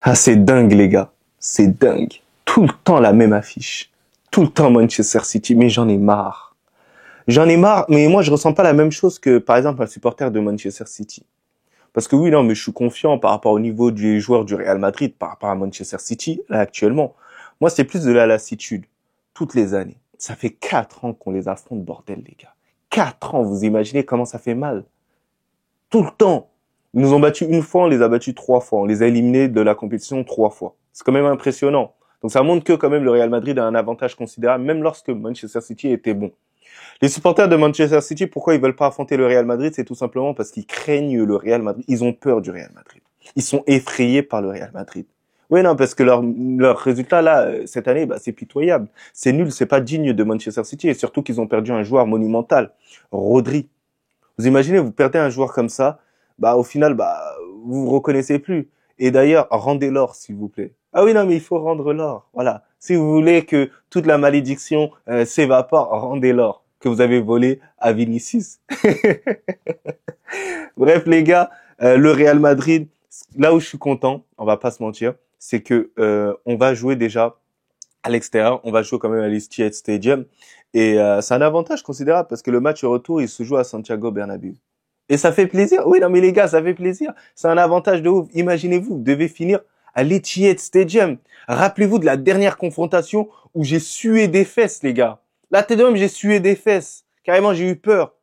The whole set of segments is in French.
Ah, c'est dingue, les gars. C'est dingue. Tout le temps la même affiche. Tout le temps Manchester City. Mais j'en ai marre. J'en ai marre, mais moi, je ressens pas la même chose que, par exemple, un supporter de Manchester City. Parce que oui, non, mais je suis confiant par rapport au niveau des joueurs du Real Madrid, par rapport à Manchester City, là, actuellement. Moi, c'est plus de la lassitude. Toutes les années. Ça fait 4 ans qu'on les affronte, bordel, les gars. 4 ans, vous imaginez comment ça fait mal. Tout le temps. Ils nous ont battus une fois, on les a battus 3 fois. On les a éliminés de la compétition 3 fois. C'est quand même impressionnant. Donc ça montre que quand même le Real Madrid a un avantage considérable, même lorsque Manchester City était bon. Les supporters de Manchester City, pourquoi ils veulent pas affronter le Real Madrid? C'est tout simplement parce qu'ils craignent le Real Madrid. Ils ont peur du Real Madrid. Ils sont effrayés par le Real Madrid. Oui, non, parce que leur résultat là, cette année, bah, c'est pitoyable. C'est nul, c'est pas digne de Manchester City et surtout qu'ils ont perdu un joueur monumental, Rodri. Vous imaginez, vous perdez un joueur comme ça, bah au final, bah vous vous reconnaissez plus. Et d'ailleurs, rendez l'or, s'il vous plaît. Ah oui, non, mais il faut rendre l'or. Voilà. Si vous voulez que toute la malédiction s'évapore, rendez l'or que vous avez volé à Vinicius. Bref, les gars, le Real Madrid, là où je suis content, on va pas se mentir, c'est que on va jouer déjà à l'extérieur, on va jouer quand même à l'Etihad Stadium. Et c'est un avantage considérable parce que le match retour, il se joue à Santiago Bernabéu. Et ça fait plaisir. Oui, non, mais les gars, ça fait plaisir. C'est un avantage de ouf. Imaginez-vous, vous devez finir à l'Etihad Stadium. Rappelez-vous de la dernière confrontation où j'ai sué des fesses, les gars. Là, t'es de même, j'ai sué des fesses. Carrément, j'ai eu peur.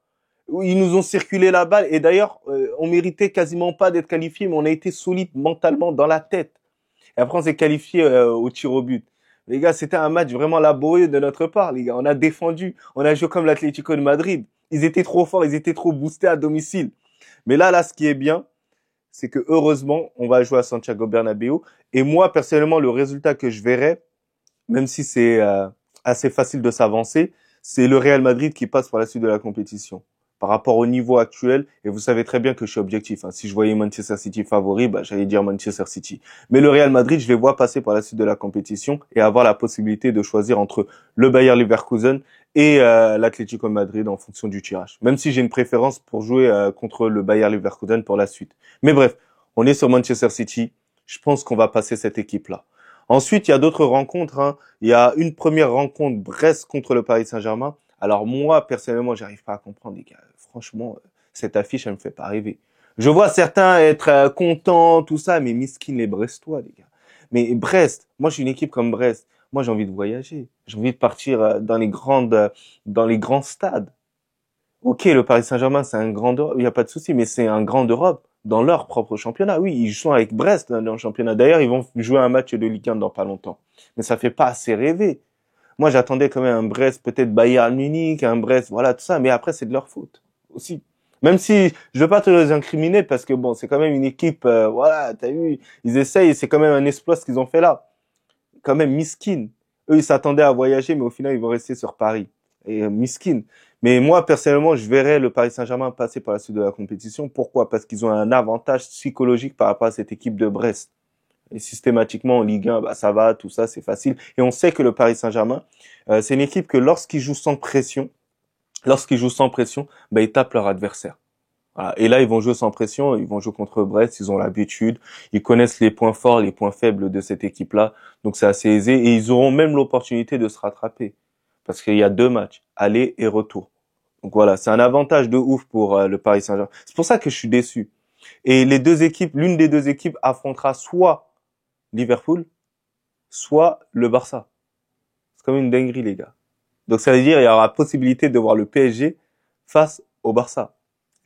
Ils nous ont circulé la balle. Et d'ailleurs, on méritait quasiment pas d'être qualifié, mais on a été solide mentalement dans la tête. Et après, on s'est qualifié au tir au but. Les gars, c'était un match vraiment laborieux de notre part, les gars. On a défendu. On a joué comme l'Atlético de Madrid. Ils étaient trop forts, ils étaient trop boostés à domicile. Mais là, ce qui est bien, c'est que heureusement, on va jouer à Santiago Bernabéu. Et moi, personnellement, le résultat que je verrai, même si c'est assez facile de s'avancer, c'est le Real Madrid qui passe par la suite de la compétition. Par rapport au niveau actuel, et vous savez très bien que je suis objectif. Hein. Si je voyais Manchester City favori, bah, j'allais dire Manchester City. Mais le Real Madrid, je les vois passer par la suite de la compétition et avoir la possibilité de choisir entre le Bayer Leverkusen et l'Atlético Madrid en fonction du tirage. Même si j'ai une préférence pour jouer contre le Bayer Leverkusen pour la suite. Mais bref, on est sur Manchester City. Je pense qu'on va passer cette équipe-là. Ensuite, il y a d'autres rencontres. Hein. Il y a une première rencontre, Brest contre le Paris Saint-Germain. Alors moi, personnellement, j'arrive pas à comprendre, les gars. Franchement, cette affiche, elle me fait pas rêver. Je vois certains être contents, tout ça, mais miskin les Brestois, les gars. Mais Brest, moi, je suis une équipe comme Brest. Moi, j'ai envie de voyager. J'ai envie de partir dans les grands stades. Ok, le Paris Saint-Germain, c'est un grand d'Europe, il n'y a pas de souci, mais c'est un grand d'Europe dans leur propre championnat. Oui, ils jouent avec Brest dans le championnat. D'ailleurs, ils vont jouer un match de Ligue 1 dans pas longtemps. Mais ça fait pas assez rêver. Moi, j'attendais quand même un Brest, peut-être Bayern Munich, un Brest, voilà, tout ça. Mais après, c'est de leur faute aussi. Même si je veux pas te les incriminer parce que bon, c'est quand même une équipe, voilà, t'as vu, ils essayent, c'est quand même un exploit ce qu'ils ont fait là. Quand même, miskin. Eux, ils s'attendaient à voyager, mais au final, ils vont rester sur Paris. Et miskin. Mais moi, personnellement, je verrais le Paris Saint-Germain passer par la suite de la compétition. Pourquoi? Parce qu'ils ont un avantage psychologique par rapport à cette équipe de Brest. Et systématiquement en Ligue 1, bah, ça va, tout ça, c'est facile. Et on sait que le Paris Saint-Germain, c'est une équipe que lorsqu'ils jouent sans pression, bah, ils tapent leur adversaire. Voilà. Et là, ils vont jouer sans pression, ils vont jouer contre Brest, ils ont l'habitude, ils connaissent les points forts, les points faibles de cette équipe-là, donc c'est assez aisé, et ils auront même l'opportunité de se rattraper, parce qu'il y a 2 matchs, aller et retour. Donc voilà, c'est un avantage de ouf pour le Paris Saint-Germain. C'est pour ça que je suis déçu. Et les deux équipes, l'une des deux équipes affrontera soit Liverpool, soit le Barça. C'est comme une dinguerie, les gars. Donc ça veut dire il y aura possibilité de voir le PSG face au Barça.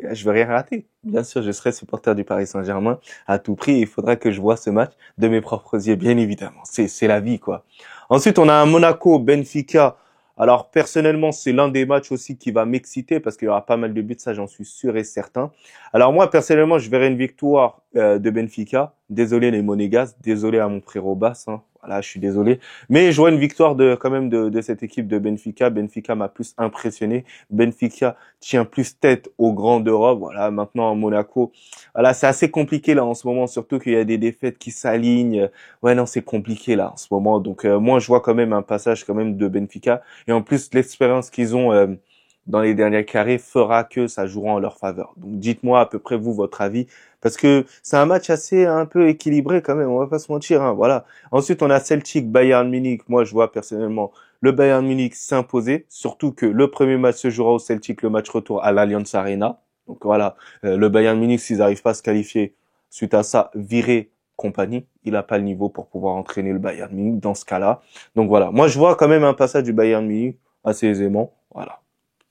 Et là, je vais rien rater. Bien sûr, je serai supporter du Paris Saint-Germain à tout prix. Il faudra que je vois ce match de mes propres yeux, bien évidemment. C'est la vie, quoi. Ensuite, on a un Monaco-Benfica. Alors, personnellement, c'est l'un des matchs aussi qui va m'exciter parce qu'il y aura pas mal de buts, ça j'en suis sûr et certain. Alors moi, personnellement, je verrai une victoire de Benfica. Désolé les Monégas, désolé à mon frérot Bass, hein. Voilà, je suis désolé. Mais je vois une victoire quand même de cette équipe de Benfica. Benfica m'a plus impressionné. Benfica tient plus tête aux grands d'Europe. Voilà, maintenant à Monaco. Voilà, c'est assez compliqué là en ce moment, surtout qu'il y a des défaites qui s'alignent. Ouais, non, c'est compliqué là en ce moment. Donc moi, je vois quand même un passage quand même de Benfica. Et en plus, l'expérience qu'ils ont dans les derniers carrés fera que ça jouera en leur faveur. Donc dites-moi à peu près vous votre avis, parce que c'est un match assez un peu équilibré quand même, on va pas se mentir, hein, voilà. Ensuite on a Celtic Bayern Munich. Moi je vois personnellement le Bayern Munich s'imposer, surtout que le premier match se jouera au Celtic, le match retour à l'Allianz Arena. Donc voilà, le Bayern Munich s'ils n'arrivent pas à se qualifier suite à ça, virer compagnie, il n'a pas le niveau pour pouvoir entraîner le Bayern Munich dans ce cas-là. Donc voilà, moi je vois quand même un passage du Bayern Munich assez aisément, voilà,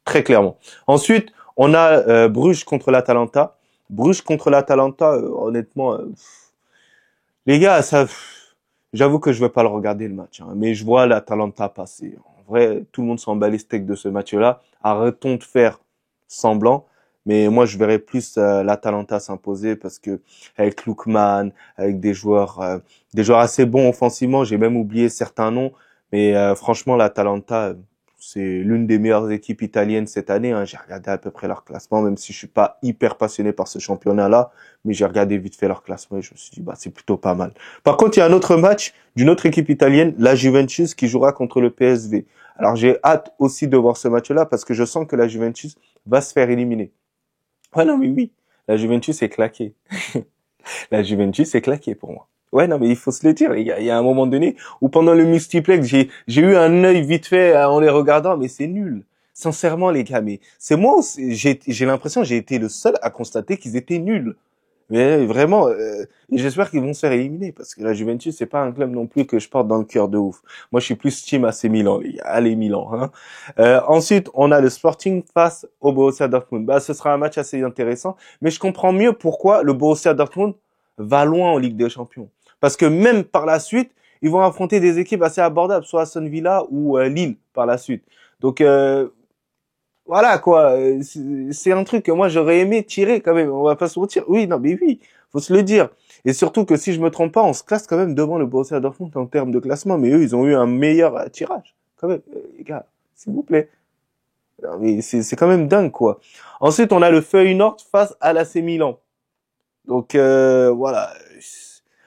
très clairement. Ensuite, on a Bruges contre l'Atalanta. Bruges contre l'Atalanta, honnêtement, les gars, ça, j'avoue que je vais pas le regarder le match, hein, mais je vois l'Atalanta passer. En vrai, tout le monde s'en bat les steaks de ce match-là. Arrêtons de faire semblant. Mais moi, je verrais plus l'Atalanta s'imposer parce que avec Lookman, avec des joueurs assez bons offensivement, j'ai même oublié certains noms. Mais franchement, l'Atalanta, c'est l'une des meilleures équipes italiennes cette année, hein. J'ai regardé à peu près leur classement, même si je suis pas hyper passionné par ce championnat-là, mais j'ai regardé vite fait leur classement et je me suis dit, bah, c'est plutôt pas mal. Par contre, il y a un autre match d'une autre équipe italienne, la Juventus, qui jouera contre le PSV. Alors, j'ai hâte aussi de voir ce match-là parce que je sens que la Juventus va se faire éliminer. Ouais, non, mais oui, la Juventus est claquée. La Juventus est claquée pour moi. Ouais, non, mais il faut se le dire, les gars. Il y a un moment donné où pendant le multiplex, j'ai eu un œil vite fait en les regardant, mais c'est nul. Sincèrement, les gars, mais c'est moi, j'ai l'impression que j'ai été le seul à constater qu'ils étaient nuls. Mais vraiment, et j'espère qu'ils vont se faire éliminer parce que la Juventus, c'est pas un club non plus que je porte dans le cœur de ouf. Moi, je suis plus team AC Milan, les gars. Allez, Milan, hein. Ensuite, on a le Sporting face au Borussia Dortmund. Bah, ce sera un match assez intéressant, mais je comprends mieux pourquoi le Borussia Dortmund va loin en Ligue des Champions. Parce que même par la suite, ils vont affronter des équipes assez abordables, soit Aston Villa ou Lille par la suite. Donc, voilà quoi, c'est un truc que moi j'aurais aimé tirer quand même, on va pas se mentir. Oui, non mais oui, faut se le dire. Et surtout que si je me trompe pas, on se classe quand même devant le Borussia Dortmund en termes de classement, mais eux ils ont eu un meilleur tirage. Quand même, les gars, s'il vous plaît. Non, mais c'est quand même dingue quoi. Ensuite, on a le Feyenoord face à l'AC Milan. Donc voilà.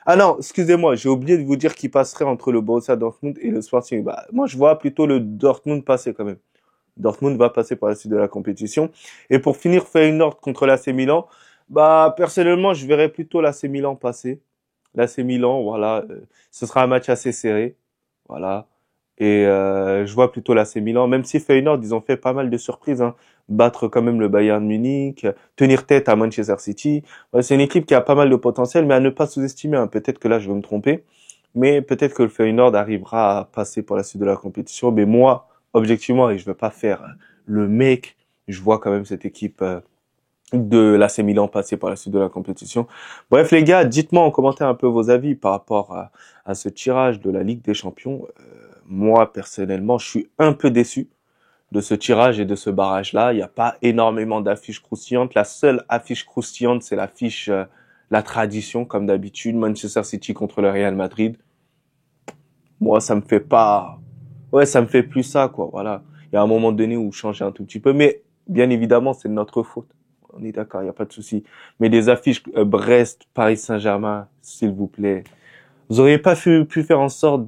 Ah non, excusez-moi, j'ai oublié de vous dire qui passerait entre le Borussia Dortmund et le Sporting. Bah, moi je vois plutôt le Dortmund passer quand même. Dortmund va passer par la suite de la compétition. Et pour finir, Feyenoord contre l'AC Milan, bah personnellement, je verrais plutôt l'AC Milan passer. L'AC Milan, voilà, ce sera un match assez serré, voilà. Et je vois plutôt l'AC Milan, même si Feyenoord, ils ont fait pas mal de surprises, hein. Battre quand même le Bayern Munich, tenir tête à Manchester City. Ouais, c'est une équipe qui a pas mal de potentiel, mais à ne pas sous-estimer, hein. Peut-être que là, je vais me tromper, mais peut-être que le Feyenoord arrivera à passer pour la suite de la compétition. Mais moi, objectivement, et je veux pas faire le mec, je vois quand même cette équipe de l'AC Milan passer par la suite de la compétition. Bref, les gars, dites-moi en commentaire un peu vos avis par rapport à ce tirage de la Ligue des Champions. Moi, personnellement, je suis un peu déçu de ce tirage et de ce barrage-là. Il n'y a pas énormément d'affiches croustillantes. La seule affiche croustillante, c'est l'affiche, la tradition, comme d'habitude, Manchester City contre le Real Madrid. Moi, ça me fait pas, ouais, ça me fait plus ça, quoi. Voilà. Il y a un moment donné où changer un tout petit peu, mais bien évidemment, c'est de notre faute. On est d'accord, il n'y a pas de souci. Mais des affiches Brest, Paris Saint-Germain, s'il vous plaît. Vous auriez pas pu faire en sorte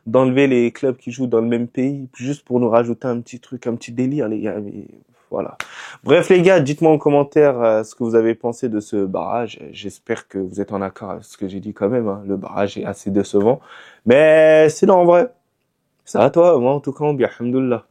d'enlever les clubs qui jouent dans le même pays, juste pour nous rajouter un petit truc, un petit délire, les gars. Mais voilà. Bref, les gars, dites-moi en commentaire ce que vous avez pensé de ce barrage. J'espère que vous êtes en accord avec ce que j'ai dit quand même, hein. Le barrage est assez décevant. Mais sinon, en vrai, ça va toi, moi en tout cas, bien, alhamdoulilah.